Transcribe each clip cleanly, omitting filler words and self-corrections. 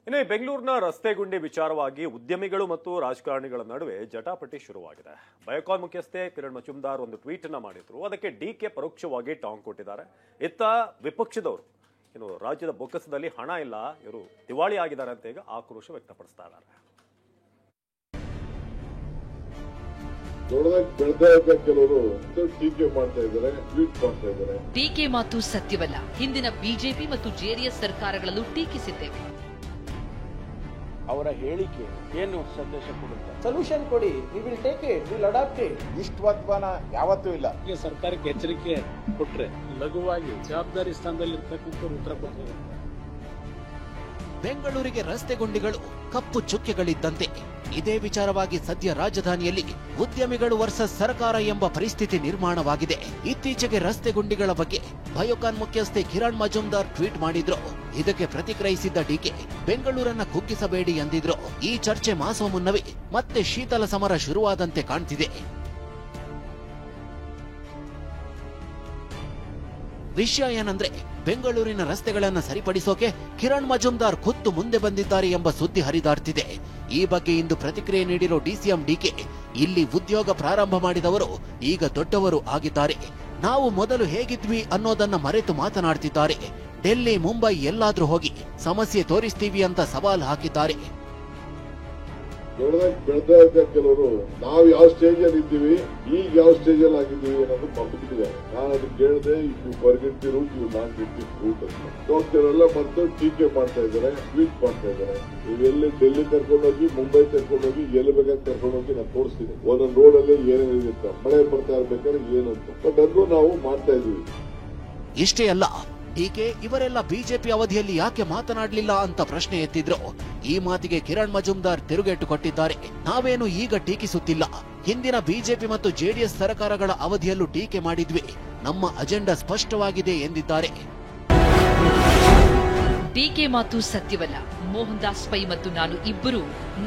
ಇನ್ನು ಬೆಂಗಳೂರಿನ ರಸ್ತೆ ಗುಂಡಿ ವಿಚಾರವಾಗಿ ಉದ್ಯಮಿಗಳು ಮತ್ತು ರಾಜಕಾರಣಿಗಳ ನಡುವೆ ಜಟಾಪಟಿ ಶುರುವಾಗಿದೆ. ಬಯೋಕಾನ್ ಮುಖ್ಯಸ್ಥೆ ಕಿರಣ್ ಮಜುಮ್ದಾರ್ ಒಂದು ಟ್ವೀಟ್ ಅನ್ನು ಮಾಡಿದ್ರು. ಅದಕ್ಕೆ ಡಿಕೆ ಪರೋಕ್ಷವಾಗಿ ಟಾಂಗ್ ಕೊಟ್ಟಿದ್ದಾರೆ. ಇತ್ತ ವಿಪಕ್ಷದವರು ಇನ್ನು ರಾಜ್ಯದ ಬೊಕ್ಕಸದಲ್ಲಿ ಹಣ ಇಲ್ಲ, ಇವರು ದಿವಾಳಿ ಆಗಿದ್ದಾರೆ ಅಂತ ಈಗ ಆಕ್ರೋಶ ವ್ಯಕ್ತಪಡಿಸ್ತಾ ಇದ್ದಾರೆ. ಕೆಲವರು ಟೀಕೆ ಮಾಡ್ತಾ ಇದ್ದಾರೆ, ಟ್ವೀಟ್ ಮಾಡ್ತಾ ಇದ್ದಾರೆ. ಟೀಕೆ ಮಾತು ಸತ್ಯವಲ್ಲ. ಹಿಂದಿನ ಬಿಜೆಪಿ ಮತ್ತು ಜೆಡಿಎಸ್ ಸರ್ಕಾರಗಳಲ್ಲೂ ಟೀಕಿಸಿದ್ದೇವೆ. ಅವರ ಹೇಳಿಕೆ ಏನು ಸಂದೇಶ ಕೊಡುತ್ತೆ? ಸೊಲ್ಯೂಷನ್ ಕೊಡಿ, we will take it, we will adapt it. ಇಷ್ಟವತ್ವನ ಯಾವತ್ತೂ ಇಲ್ಲ. ಸರ್ಕಾರಕ್ಕೆ ಎಚ್ಚರಿಕೆ ಕೊಟ್ರೆ ಲಘುವಾಗಿ ಜವಾಬ್ದಾರಿ ಸ್ಥಾನದಲ್ಲಿ ಇರ್ತಕ್ಕಂಥವ್ರು ಉತ್ತರ ಕೊಡ್ತಾರೆ. ಬೆಂಗಳೂರಿಗೆ ರಸ್ತೆ ಗುಂಡಿಗಳು ಕಪ್ಪು ಚುಕ್ಕೆಗಳಿದ್ದಂತೆ ಇದೇ ವಿಚಾರವಾಗಿ ಸದ್ಯ ರಾಜಧಾನಿಯಲ್ಲಿ ಉದ್ಯಮಿಗಳು ವರ್ಸಸ್ ಸರ್ಕಾರ ಎಂಬ ಪರಿಸ್ಥಿತಿ ನಿರ್ಮಾಣವಾಗಿದೆ. ಇತ್ತೀಚೆಗೆ ರಸ್ತೆ ಗುಂಡಿಗಳ ಬಗ್ಗೆ ಬಯೋಕಾನ್ ಮುಖ್ಯಸ್ಥೆ ಕಿರಣ್ ಮಜುಮ್ದಾರ್ ಟ್ವೀಟ್ ಮಾಡಿದ್ರು. ಇದಕ್ಕೆ ಪ್ರತಿಕ್ರಿಯಿಸಿದ್ದ ಡಿಕೆ ಬೆಂಗಳೂರನ್ನ ಕುಗ್ಗಿಸಬೇಡಿ ಎಂದಿದ್ರು. ಈ ಚರ್ಚೆ ಮಾಸುವ ಮುನ್ನವೇ ಮತ್ತೆ ಶೀತಲ ಸಮರ ಶುರುವಾದಂತೆ ಕಾಣ್ತಿದೆ. ವಿಷಯ ಏನಂದ್ರೆ ಬೆಂಗಳೂರಿನ ರಸ್ತೆಗಳನ್ನ ಸರಿಪಡಿಸೋಕೆ ಕಿರಣ್ ಮಜುಮ್ದಾರ್ ಖುದ್ದು ಮುಂದೆ ಬಂದಿದ್ದಾರೆ ಎಂಬ ಸುದ್ದಿ ಹರಿದಾಡ್ತಿದೆ. ಈ ಬಗ್ಗೆ ಇಂದು ಪ್ರತಿಕ್ರಿಯೆ ನೀಡಿರೋ ಡಿಸಿಎಂ ಡಿಕೆ, ಇಲ್ಲಿ ಉದ್ಯೋಗ ಪ್ರಾರಂಭ ಮಾಡಿದವರು ಈಗ ದೊಡ್ಡವರು ಆಗಿದ್ದಾರೆ. ನಾವು ಮೊದಲು ಹೇಗಿದ್ವಿ ಅನ್ನೋದನ್ನ ಮರೆತು ಮಾತನಾಡ್ತಿದ್ದಾರೆ. ಡೆಲ್ಲಿ, ಮುಂಬೈ ಎಲ್ಲಾದ್ರೂ ಹೋಗಿ ಸಮಸ್ಯೆ ತೋರಿಸ್ತೀವಿ ಅಂತ ಸವಾಲು ಹಾಕಿದ್ದಾರೆ. ಬೆಳೆದ ಕೆಲವರು ನಾವು ಯಾವ ಸ್ಟೇಜ್ ಅಲ್ಲಿ ಇದ್ದೀವಿ, ಈಗ ಯಾವ ಸ್ಟೇಜ್ ಅಲ್ಲಿ ಆಗಿದ್ದೀವಿ ಅನ್ನೋದು ಮರ್ಬಿಟ್ಟಿದ್ದಾರೆ. ನಾನು ಅದು ಕೇಳದೆ ಇವು ಬರ್ಗಿರ್ತಿ ರೂಟ್, ಇವು ನಾನ್ ಗಿರ್ತಿ ರೂಟ್ ಅಂತ ಡಾಕ್ಟರೆಲ್ಲ ಮತ್ತೆ ಟೀಕೆ ಮಾಡ್ತಾ ಇದ್ದಾರೆ, ಟ್ವೀಟ್ ಮಾಡ್ತಾ ಇದ್ದಾರೆ. ಇವೆಲ್ಲಿ ಡೆಲ್ಲಿ ಕರ್ಕೊಂಡೋಗಿ, ಮುಂಬೈ ಕರ್ಕೊಂಡೋಗಿ, ಎಲ್ಲಿ ಬೇಕಾದ್ರೆ ಕರ್ಕೊಂಡೋಗಿ ನಾನು ತೋರಿಸ್ತೀನಿ. ಒಂದೊಂದು ರೋಡ್ ಅಲ್ಲಿ ಏನೇನಿರುತ್ತೆ, ಮಳೆ ಬರ್ತಾ ಇರ್ಬೇಕಾದ್ರೆ ಏನು ಅಂತ. ಬಟ್ ಅದನ್ನು ನಾವು ಮಾಡ್ತಾ ಇದೀವಿ. ಇಷ್ಟೇ ಅಲ್ಲ, ಡಿಕೆ ಇವರೆಲ್ಲ ಬಿಜೆಪಿ ಅವಧಿಯಲ್ಲಿ ಯಾಕೆ ಮಾತನಾಡಲಿಲ್ಲ ಅಂತ ಪ್ರಶ್ನೆ ಎತ್ತಿದ್ರು. ಈ ಮಾತಿಗೆ ಕಿರಣ್ ಮಜುಮ್ದಾರ್ ತಿರುಗೇಟು ಕೊಟ್ಟಿದ್ದಾರೆ. ನಾವೇನು ಈಗ ಟೀಕಿಸುತ್ತಿಲ್ಲ, ಹಿಂದಿನ ಬಿಜೆಪಿ ಮತ್ತು ಜೆಡಿಎಸ್ ಸರ್ಕಾರಗಳ ಅವಧಿಯಲ್ಲೂ ಟೀಕೆ ಮಾಡಿದ್ವಿ. ನಮ್ಮ ಅಜೆಂಡಾ ಸ್ಪಷ್ಟವಾಗಿದೆ ಎಂದಿದ್ದಾರೆ. ಡಿಕೆ ಮಾತು ಸತ್ಯವಲ್ಲ. ಮೋಹನ್ ದಾಸ್ ಪೈ ಮತ್ತು ನಾನು ಇಬ್ಬರು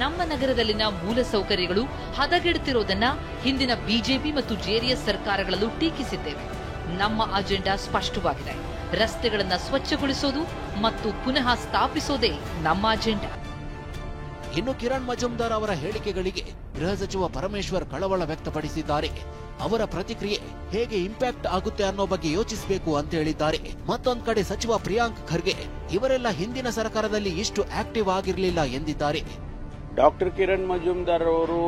ನಮ್ಮ ನಗರದಲ್ಲಿನ ಮೂಲಸೌಕರ್ಯಗಳು ಹದಗೆಡುತ್ತಿರೋದನ್ನ ಹಿಂದಿನ ಬಿಜೆಪಿ ಮತ್ತು ಜೆಡಿಎಸ್ ಸರ್ಕಾರಗಳಲ್ಲೂ ಟೀಕಿಸಿದ್ದೇವೆ. ನಮ್ಮ ಅಜೆಂಡಾ ಸ್ಪಷ್ಟವಾಗಿದೆ. ರಸ್ತೆಗಳನ್ನು ಸ್ವಚ್ಛಗೊಳಿಸೋದು ಮತ್ತು ಪುನಃ ಸ್ಥಾಪಿಸೋದೇ ನಮ್ಮ ಅಜೆಂಡಾ. ಇನ್ನು ಕಿರಣ್ ಮಜುಮ್ದಾರ್ ಅವರ ಹೇಳಿಕೆಗಳಿಗೆ ಗೃಹ ಸಚಿವ ಪರಮೇಶ್ವರ್ ಕಳವಳ ವ್ಯಕ್ತಪಡಿಸಿದ್ದಾರೆ. ಅವರ ಪ್ರತಿಕ್ರಿಯೆ ಹೇಗೆ ಇಂಪ್ಯಾಕ್ಟ್ ಆಗುತ್ತೆ ಅನ್ನೋ ಬಗ್ಗೆ ಯೋಚಿಸಬೇಕು ಅಂತ ಹೇಳಿದ್ದಾರೆ. ಮತ್ತೊಂದು ಕಡೆ ಸಚಿವ ಪ್ರಿಯಾಂಕ್ ಖರ್ಗೆ ಇವರೆಲ್ಲ ಹಿಂದಿನ ಸರ್ಕಾರದಲ್ಲಿ ಇಷ್ಟು ಆಕ್ಟಿವ್ ಆಗಿರಲಿಲ್ಲ ಎಂದಿದ್ದಾರೆ. ಡಾಕ್ಟರ್ ಕಿರಣ್ ಮಜುಮ್ದಾರ್ ಅವರು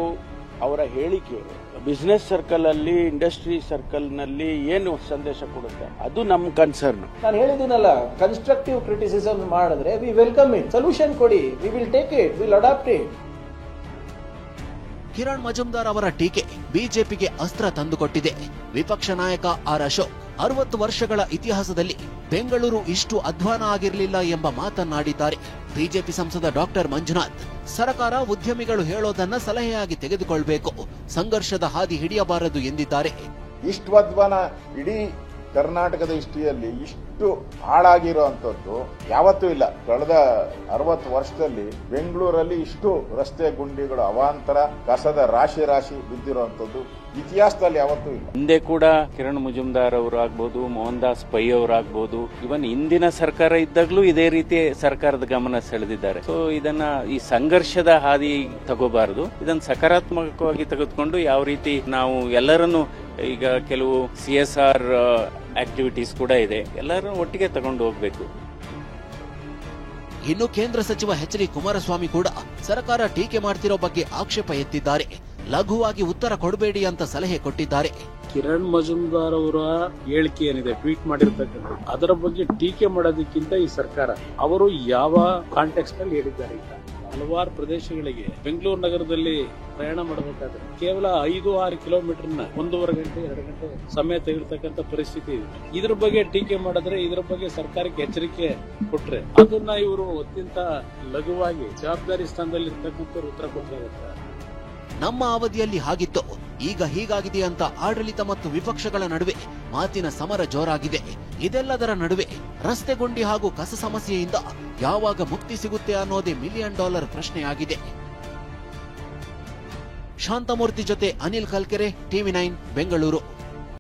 ಅವರ ಹೇಳಿಕೆ ಬಿಸಿನೆಸ್ ಸರ್ಕಲ್ ಅಲ್ಲಿ, ಇಂಡಸ್ಟ್ರಿ ಸರ್ಕಲ್ ನಲ್ಲಿ ಏನು ಸಂದೇಶ ಕೊಡುತ್ತೆ? ಅದು ನಮ್ಮ ಕನ್ಸರ್ನ್. ನಾನು ಹೇಳಿದ್ದೀನಲ್ಲ, ಕನ್ಸ್ಟ್ರಕ್ಟಿವ್ ಕ್ರಿಟಿಸಿಸಮ್ ಮಾಡಿದ್ರೆ ವಿ ವೆಲ್ಕಮ್ ಇಟ್. ಸೊಲ್ಯೂಷನ್ ಕೊಡಿ, we will take it, we will adapt it. Kiran Majumdar ಅವರ ಟೀಕೆ ಬಿಜೆಪಿಗೆ ಅಸ್ತ್ರ ತಂದುಕೊಟ್ಟಿದೆ. ವಿಪಕ್ಷ ನಾಯಕ ಆರ್ ಅಶೋಕ್ 60 ವರ್ಷಗಳ ಇತಿಹಾಸದಲ್ಲಿ ಬೆಂಗಳೂರು ಇಷ್ಟು ಅಧ್ವಾನ ಆಗಿರಲಿಲ್ಲ ಎಂಬ ಮಾತನ್ನಾಡಿದ್ದಾರೆ. ಬಿಜೆಪಿ ಸಂಸದ ಡಾಕ್ಟರ್ ಮಂಜುನಾಥ್, ಸರ್ಕಾರ ಉದ್ಯಮಿಗಳು ಹೇಳೋದನ್ನ ಸಲಹೆಯಾಗಿ ತೆಗೆದುಕೊಳ್ಬೇಕು, ಸಂಘರ್ಷದ ಹಾದಿ ಹಿಡಿಯಬಾರದು ಎಂದಿದ್ದಾರೆ. ಇಷ್ಟವತ್ವನ ಇಡೀ ಕರ್ನಾಟಕದ ಹಿಸ್ಟ್ರಿಯಲ್ಲಿ ಇಷ್ಟು ಹಾಳಾಗಿರುವಂತದ್ದು ಯಾವತ್ತೂ ಇಲ್ಲ. ಕಳೆದ 60 ವರ್ಷದಲ್ಲಿ ಬೆಂಗಳೂರಲ್ಲಿ ಇಷ್ಟು ರಸ್ತೆ ಗುಂಡಿಗಳು, ಅವಾಂತರ ಕಸದ ರಾಶಿ ರಾಶಿ ಬಿದ್ದಿರುವಂತದ್ದು ಇತಿಹಾಸದಲ್ಲಿ ಯಾವತ್ತೂ ಇಲ್ಲ. ಹಿಂದೆ ಕೂಡ ಕಿರಣ್ ಮಜುಮ್ದಾರ್ ಅವರು ಆಗ್ಬೋದು, ಮೋಹನ್ ದಾಸ್ ಪೈ ಅವರಾಗ್ಬೋದು, ಇವನ್ ಹಿಂದಿನ ಸರ್ಕಾರ ಇದ್ದಾಗಲೂ ಇದೇ ರೀತಿ ಸರ್ಕಾರದ ಗಮನ ಸೆಳೆದಿದ್ದಾರೆ. ಸೊ ಇದನ್ನ ಈ ಸಂಘರ್ಷದ ಹಾದಿ ತಗೋಬಾರದು, ಇದನ್ನ ಸಕಾರಾತ್ಮಕವಾಗಿ ತೆಗೆದುಕೊಂಡು ಯಾವ ರೀತಿ ನಾವು ಎಲ್ಲರನ್ನು, ಈಗ ಕೆಲವು CSR ಆಕ್ಟಿವಿಟೀಸ್ ಕೂಡ ಇದೆ, ಎಲ್ಲರೂ ಒಟ್ಟಿಗೆ ತಗೊಂಡು ಹೋಗ್ಬೇಕು. ಇನ್ನು ಕೇಂದ್ರ ಸಚಿವ ಎಚ್.ಡಿ. ಕುಮಾರಸ್ವಾಮಿ ಕೂಡ ಸರ್ಕಾರ ಟೀಕೆ ಮಾಡ್ತಿರೋ ಬಗ್ಗೆ ಆಕ್ಷೇಪ ಎತ್ತಿದ್ದಾರೆ. ಲಘುವಾಗಿ ಉತ್ತರ ಕೊಡಬೇಡಿ ಅಂತ ಸಲಹೆ ಕೊಟ್ಟಿದ್ದಾರೆ. ಕಿರಣ್ ಮಜುಮ್ದಾರ್ ಅವರ ಹೇಳಿಕೆ ಏನಿದೆ, ಟ್ವೀಟ್ ಮಾಡಿರ್ತಕ್ಕಂಥ ಅದರ ಬಗ್ಗೆ ಟೀಕೆ ಮಾಡೋದಕ್ಕಿಂತ ಈ ಸರ್ಕಾರ ಅವರು ಯಾವ ಕಾಂಟೆಕ್ಸ್ಟ್ ನಲ್ಲಿ ಹೇಳಿದ್ದಾರೆ. ಹಲವಾರು ಪ್ರದೇಶಗಳಿಗೆ ಬೆಂಗಳೂರು ನಗರದಲ್ಲಿ ಪ್ರಯಾಣ ಮಾಡಬೇಕಾದ್ರೆ ಕೇವಲ 5-6 ಕಿಲೋಮೀಟರ್ನ 1.5 ಗಂಟೆ 2 ಗಂಟೆ ಸಮಯ ತೆಗೆದುತಕ್ಕಂಥ ಪರಿಸ್ಥಿತಿ ಇದೆ. ಇದ್ರ ಬಗ್ಗೆ ಟೀಕೆ ಮಾಡಿದ್ರೆ, ಇದರ ಬಗ್ಗೆ ಸರ್ಕಾರಕ್ಕೆ ಎಚ್ಚರಿಕೆ ಕೊಟ್ರೆ ಅದನ್ನ ಇವರು ಅತ್ಯಂತ ಲಘುವಾಗಿ ಜವಾಬ್ದಾರಿ ಸ್ಥಾನದಲ್ಲಿ ಇರ್ತಕ್ಕಂಥವ್ರು ಉತ್ತರ ಕೊಟ್ಟಿರುತ್ತೆ. ನಮ್ಮ ಅವಧಿಯಲ್ಲಿ ಹಾಗಿತ್ತು, ಈಗ ಹೀಗಾಗಿದೆ ಅಂತ ಆಡಳಿತ ಮತ್ತು ವಿಪಕ್ಷಗಳ ನಡುವೆ ಮಾತಿನ ಸಮರ ಜೋರಾಗಿದೆ. ಇದೆಲ್ಲದರ ನಡುವೆ ರಸ್ತೆ ಗುಂಡಿ ಹಾಗೂ ಕಸ ಸಮಸ್ಯೆಯಿಂದ ಯಾವಾಗ ಮುಕ್ತಿ ಸಿಗುತ್ತೆ ಅನ್ನೋದೇ $1 ಮಿಲಿಯನ್ ಪ್ರಶ್ನೆಯಾಗಿದೆ. ಶಾಂತಮೂರ್ತಿ ಜೊತೆ ಅನಿಲ್ ಕಲ್ಕೆರೆ, TV9 ಬೆಂಗಳೂರು.